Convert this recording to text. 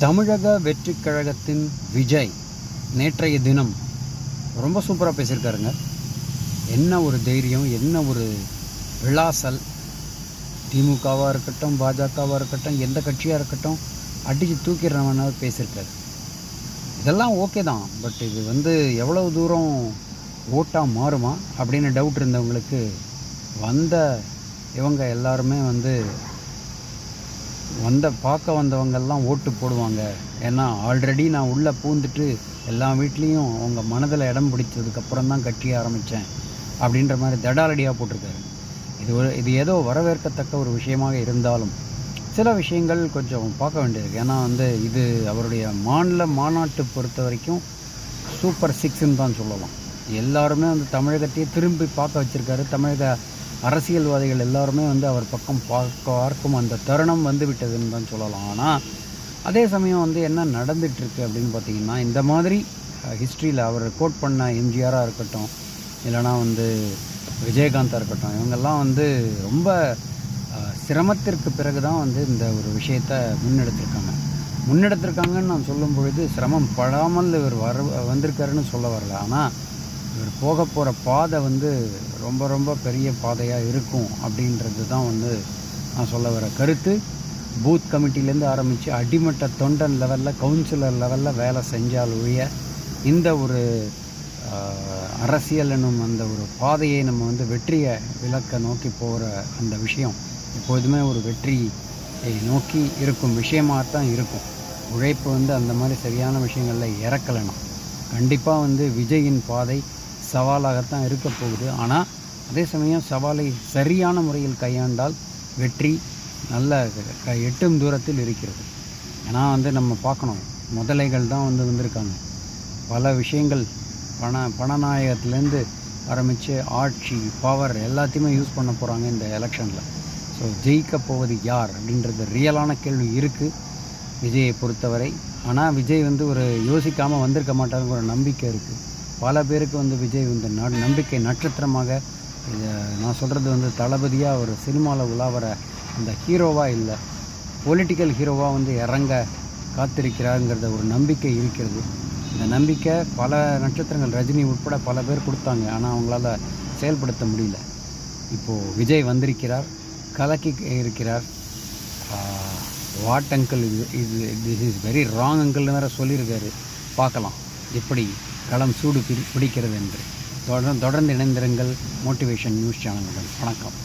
தமிழக வெற்றிக் கழகத்தின் விஜய் நேற்றைய தினம் ரொம்ப சூப்பராக பேசியிருக்காருங்க. என்ன ஒரு தைரியம், என்ன ஒரு விளாசல். திமுகவாக இருக்கட்டும், பாஜகவாக இருக்கட்டும், எந்த கட்சியாக இருக்கட்டும், அடித்து தூக்கிடுறவனாவது பேசியிருக்காரு. இதெல்லாம் ஓகே தான். பட் இது எவ்வளவு தூரம் ஓட்டாக மாறுமா அப்படின்னு டவுட் இருந்தவங்களுக்கு இவங்க எல்லாருமே பார்க்க வந்தவங்கெல்லாம் ஓட்டு போடுவாங்க. ஏன்னா ஆல்ரெடி நான் உள்ளே பூந்துட்டு எல்லா வீட்லேயும் அவங்க மனதில் இடம் பிடிச்சதுக்கப்புறம் தான் கட்சி ஆரம்பித்தேன் அப்படின்ற மாதிரி தடாலடியாக போட்டிருக்காரு. இது ஏதோ வரவேற்கத்தக்க ஒரு விஷயமாக இருந்தாலும் சில விஷயங்கள் கொஞ்சம் பார்க்க வேண்டியிருக்கு. ஏன்னா இது அவருடைய மாநாட்டு பொறுத்த வரைக்கும் சூப்பர் சிக்ஸ்ன்னு தான் சொல்லலாம். எல்லாருமே தமிழகத்தையே திரும்பி பார்க்க வச்சுருக்காரு. தமிழக அரசியல்வாதிகள் எல்லாருமே அவர் பக்கம் பார்க்கும் அந்த தருணம் விட்டதுன்னு தான் சொல்லலாம். ஆனால் அதே சமயம் என்ன நடந்துகிட்ருக்கு அப்படின்னு பார்த்திங்கன்னா, இந்த மாதிரி ஹிஸ்ட்ரியில் அவர் கோட் பண்ண எம்ஜிஆராக இருக்கட்டும், இல்லைனா விஜயகாந்தாக இருக்கட்டும், இவங்கெல்லாம் ரொம்ப சிரமத்திற்கு பிறகு தான் இந்த ஒரு விஷயத்தை முன்னெடுத்திருக்காங்கன்னு நான் சொல்லும் பொழுது சிரமம் படாமல் இவர் வந்திருக்காருன்னு சொல்ல வரல. ஆனால் இவர் போக போகிற பாதை ரொம்ப ரொம்ப பெரிய பாதையாக இருக்கும் அப்படின்றது தான் நான் சொல்ல வர கருத்து. பூத் கமிட்டிலேருந்து ஆரம்பித்து அடிமட்ட தொண்டன் லெவலில், கவுன்சிலர் லெவலில் வேலை செஞ்சால் ஒழிய இந்த ஒரு அரசியல் என்னும் அந்த ஒரு பாதையை நம்ம வெற்றியை இலக்க நோக்கி போகிற அந்த விஷயம் எப்போதுமே ஒரு வெற்றியை நோக்கி இருக்கும் விஷயமாகத்தான் இருக்கும். உழைப்பு அந்த மாதிரி சரியான விஷயங்களில் இறக்கலைன்னா கண்டிப்பாக விஜயின் பாதை சவாலாகத்தான் இருக்க போகுது. ஆனால் அதே சமயம் சவாலை சரியான முறையில் கையாண்டால் வெற்றி நல்ல எட்டும் தூரத்தில் இருக்கிறது. ஏன்னா நம்ம பார்க்கணும், முதலைகள் தான் வந்திருக்காங்க. பல விஷயங்கள் பணநாயகத்துலேருந்து ஆரம்பித்து ஆட்சி, பவர் எல்லாத்தையுமே யூஸ் பண்ண போகிறாங்க இந்த எலெக்ஷனில். ஸோ ஜெயிக்க போவது யார் அப்படின்றது ரியலான கேள்வி இருக்குது விஜயை பொறுத்தவரை. ஆனால் விஜய் ஒரு யோசிக்காமல் வந்திருக்க மாட்டாருங்கிற ஒரு நம்பிக்கை இருக்குது. பல பேருக்கு விஜய் நம்பிக்கை நட்சத்திரமாக, இதை நான் சொல்கிறது தளபதியாக ஒரு சினிமாவில் உலாவர அந்த ஹீரோவாக இல்லை, பொலிட்டிக்கல் ஹீரோவாக இறங்க காத்திருக்கிறாருங்கிறத ஒரு நம்பிக்கை இருக்கிறது. இந்த நம்பிக்கை பல நட்சத்திரங்கள், ரஜினி உட்பட பல பேர் கொடுத்தாங்க. ஆனால் அவங்களால செயல்படுத்த முடியல. இப்போது விஜய் வந்திருக்கிறார், கலக்கி இருக்கிறார். What uncle, this is very wrong அங்கிள்னு வேறு சொல்லியிருக்காரு. பார்க்கலாம் எப்படி களம் சூடு பிடிக்கிறது என்று. தொடர்ந்து இணைந்திருங்கள் மோட்டிவேஷன் நியூஸ் சேனலுடன். வணக்கம்.